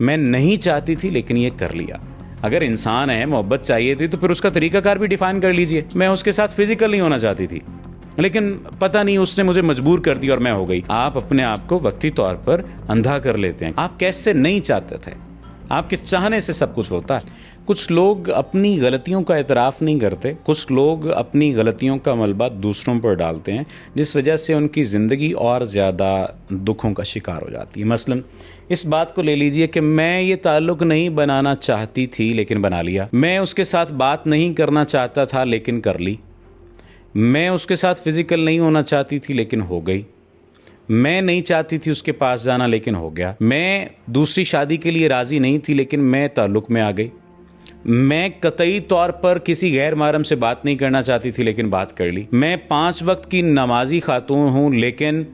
मैं नहीं चाहती थी लेकिन ये कर लिया। अगर इंसान है, मोहब्बत चाहिए थी तो फिर उसका तरीकाकार भी डिफाइन कर लीजिए। मैं उसके साथ फिजिकल नहीं होना चाहती थी, लेकिन पता नहीं उसने मुझे मजबूर कर दिया और मैं हो गई। आप अपने आप को वक्ती तौर पर अंधा कर लेते हैं। आप कैसे नहीं चाहते थे, आपके चाहने से सब कुछ होता है। कुछ लोग अपनी गलतियों का एतराफ़ नहीं करते, कुछ लोग अपनी गलतियों का मलबा दूसरों पर डालते हैं, जिस वजह से उनकी ज़िंदगी और ज़्यादा दुखों का शिकार हो जाती है। मसलन इस बात को ले लीजिए कि मैं ये ताल्लुक़ नहीं बनाना चाहती थी लेकिन बना लिया। मैं उसके साथ बात नहीं करना चाहता था लेकिन कर ली। मैं उसके साथ फिज़िकल नहीं होना चाहती थी लेकिन हो गई। मैं नहीं चाहती थी उसके पास जाना लेकिन हो गया। मैं दूसरी शादी के लिए राज़ी नहीं थी लेकिन मैं ताल्लुक़ में आ गई। मैं कतई तौर पर किसी गैर महरम से बात नहीं करना चाहती थी लेकिन बात कर ली। मैं 5 वक्त की नमाजी खातून हूँ लेकिन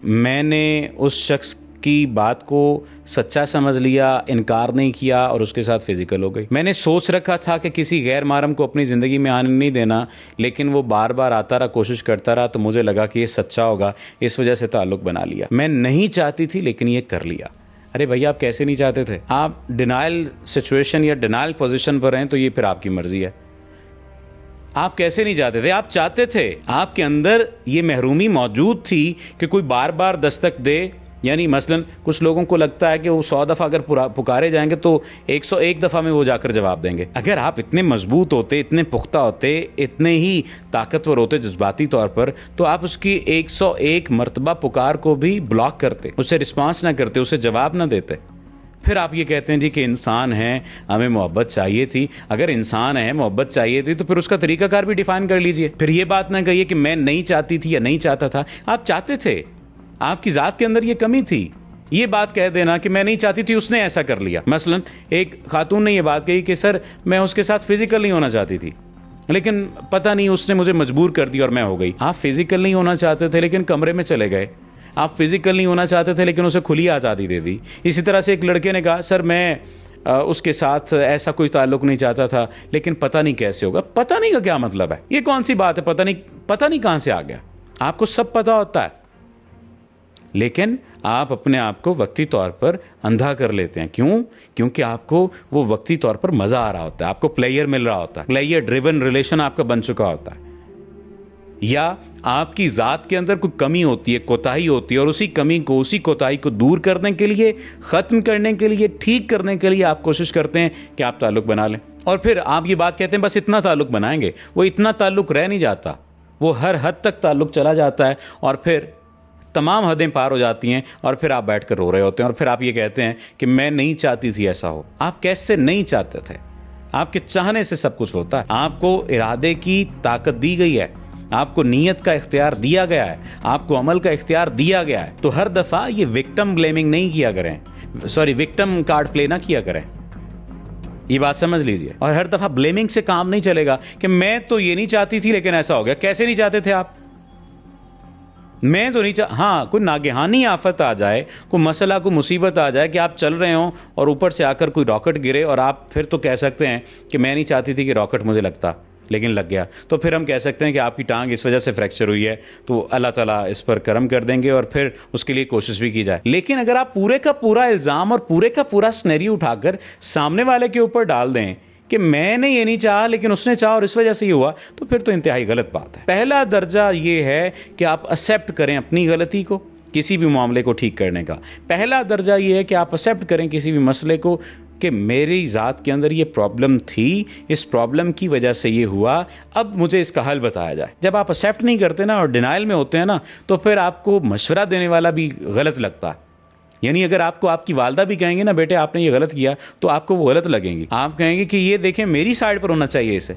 मैंने उस शख्स की बात को सच्चा समझ लिया, इनकार नहीं किया और उसके साथ फिजिकल हो गई। मैंने सोच रखा था कि किसी गैर महरम को अपनी ज़िंदगी में आने नहीं देना, लेकिन वो बार बार आता रहा, कोशिश करता रहा, तो मुझे लगा कि ये सच्चा होगा, इस वजह से ताल्लुक़ बना लिया। मैं नहीं चाहती थी लेकिन ये कर लिया। अरे भैया, आप कैसे नहीं चाहते थे? आप डिनाइल सिचुएशन या डिनाइल पोजीशन पर हैं तो ये फिर आपकी मर्जी है। आप कैसे नहीं चाहते थे? आप चाहते थे। आपके अंदर ये महरूमी मौजूद थी कि कोई बार बार दस्तक दे। यानी मसलन कुछ लोगों को लगता है कि वो 100 दफ़ा अगर पुकारे जाएंगे तो 101 दफ़ा में वो जाकर जवाब देंगे। अगर आप इतने मजबूत होते, इतने पुख्ता होते, इतने ही ताकतवर होते जज्बाती तौर पर, तो आप उसकी 101 मरतबा पुकार को भी ब्लॉक करते, उससे रिस्पॉन्स ना करते, उसे जवाब ना देते। फिर आप ये कहते हैं जी कि इंसान है, हमें मोहब्बत चाहिए थी। अगर इंसान है, मोहब्बत चाहिए थी, तो फिर उसका तरीकाकार भी डिफाइन कर लीजिए। फिर ये बात ना कहिए कि मैं नहीं चाहती थी या नहीं चाहता था। आप चाहते थे, आपकी ज़ात के अंदर ये कमी थी। ये बात कह देना कि मैं नहीं चाहती थी, उसने ऐसा कर लिया। मसलन एक खातून ने ये बात कही कि सर मैं उसके साथ फिजिकल नहीं होना चाहती थी, लेकिन पता नहीं उसने मुझे मजबूर कर दिया और मैं हो गई। आप फिजिकल नहीं होना चाहते थे लेकिन कमरे में चले गए। आप फिजिकल नहीं होना चाहते थे लेकिन उसे खुली आज़ादी दे दी। इसी तरह से एक लड़के ने कहा सर मैं उसके साथ ऐसा कोई ताल्लुक़ नहीं चाहता था लेकिन पता नहीं कैसे होगा। पता नहीं का क्या मतलब है? ये कौन सी बात है? पता नहीं कहाँ से आ गया। आपको सब पता होता है, लेकिन आप अपने आप को वक्ती तौर पर अंधा कर लेते हैं। क्यों? क्योंकि आपको वो वक्ती तौर पर मज़ा आ रहा होता है, आपको प्लेयर मिल रहा होता है, प्लेयर ड्रिवन रिलेशन आपका बन चुका होता है, या आपकी ज़ात के अंदर कोई कमी होती है, कोताही होती है, और उसी कमी को, उसी कोताही को दूर करने के लिए, ख़त्म करने के लिए, ठीक करने के लिए आप कोशिश करते हैं कि आप ताल्लुक़ बना लें। और फिर आप ये बात कहते हैं बस इतना ताल्लुक़ बनाएंगे। वो इतना ताल्लुक़ रह नहीं जाता, वो हर हद तक ताल्लुक़ चला जाता है और फिर तमाम हदें पार हो जाती हैं और फिर आप बैठकर रो रहे होते हैं और फिर आप ये कहते हैं कि मैं नहीं चाहती थी ऐसा हो। आप कैसे नहीं चाहते थे? आपके चाहने से सब कुछ होता है। आपको इरादे की ताकत दी गई है, आपको नीयत का इख्तियार दिया गया है, आपको अमल का इख्तियार दिया गया है। तो हर दफ़ा ये विक्टिम ब्लेमिंग नहीं किया करें, विक्टिम कार्ड प्ले ना किया करें। ये बात समझ लीजिए। और हर दफ़ा ब्लेमिंग से काम नहीं चलेगा कि मैं तो ये नहीं चाहती थी लेकिन ऐसा हो गया। कैसे नहीं चाहते थे आप? मैं तो नहीं हाँ, कोई नागहानी आफत आ जाए, कोई मसला, कोई मुसीबत आ जाए कि आप चल रहे हो और ऊपर से आकर कोई रॉकेट गिरे और आप फिर तो कह सकते हैं कि मैं नहीं चाहती थी कि रॉकेट मुझे लगता लेकिन लग गया। तो फिर हम कह सकते हैं कि आपकी टांग इस वजह से फ्रैक्चर हुई है, तो अल्लाह ताला इस पर करम कर देंगे और फिर उसके लिए कोशिश भी की जाए। लेकिन अगर आप पूरे का पूरा इल्ज़ाम और पूरे का पूरा सिनेरियो उठाकर सामने वाले के ऊपर डाल दें कि मैंने ये नहीं चाहा लेकिन उसने चाहा और इस वजह से ये हुआ, तो फिर तो इंतहाई गलत बात है। पहला दर्जा ये है कि आप एक्सेप्ट करें अपनी गलती को, किसी भी मामले को ठीक करने का। पहला दर्जा ये है कि आप एक्सेप्ट करें किसी भी मसले को कि मेरी ज़ात के अंदर ये प्रॉब्लम थी, इस प्रॉब्लम की वजह से ये हुआ, अब मुझे इसका हल बताया जाए। जब आप एक्सेप्ट नहीं करते ना और डिनाइल में होते हैं ना, तो फिर आपको मशवरा देने वाला भी गलत लगता है। यानी अगर आपको आपकी वालदा भी कहेंगे ना बेटे आपने ये गलत किया, तो आपको वो गलत लगेंगी। आप कहेंगे कि ये देखें मेरी साइड पर होना चाहिए इसे,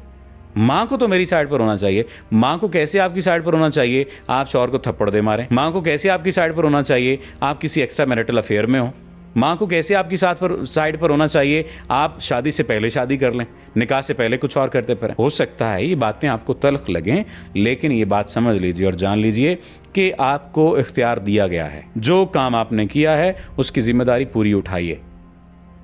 माँ को तो मेरी साइड पर होना चाहिए। माँ को कैसे आपकी साइड पर होना चाहिए? आप शौहर को थप्पड़ दे मारें। माँ को कैसे आपकी साइड पर होना चाहिए? आप किसी एक्स्ट्रा मैरिटल अफेयर में हो। माँ को कैसे आपकी साइड पर होना चाहिए? आप शादी से पहले शादी कर लें, निकाह से पहले कुछ और करते फिरें। हो सकता है ये बातें आपको तल्ख लगें, लेकिन ये बात समझ लीजिए और जान लीजिए कि आपको इख्तियार दिया गया है। जो काम आपने किया है उसकी जिम्मेदारी पूरी उठाइए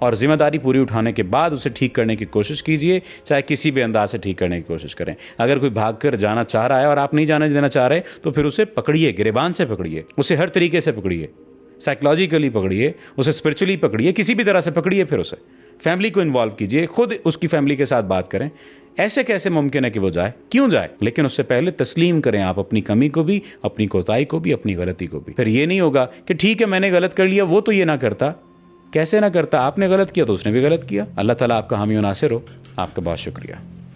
और जिम्मेदारी पूरी उठाने के बाद उसे ठीक करने की कोशिश कीजिए, चाहे किसी भी अंदाज से ठीक करने की कोशिश करें। अगर कोई भागकर जाना चाह रहा है और आप नहीं जाने देना चाह रहे, तो फिर उसे पकड़िए, गिरेबान से पकड़िए, उसे हर तरीके से पकड़िए। साइकोलॉजिकली पकड़िए, उसे स्पिरिचुअली पकड़िए, किसी भी तरह से पकड़िए, फिर उसे फैमिली को इन्वॉल्व कीजिए, खुद उसकी फैमिली के साथ बात करें। ऐसे कैसे मुमकिन है कि वो जाए, क्यों जाए, लेकिन उससे पहले तस्लीम करें आप अपनी कमी को भी, अपनी कोताही को भी, अपनी गलती को भी। फिर ये नहीं होगा कि ठीक है मैंने गलत कर लिया, वो तो ये ना करता। कैसे ना करता, आपने गलत किया तो उसने भी गलत किया। अल्लाह ताला आपका हामी और नासिर हो। आपका बहुत शुक्रिया।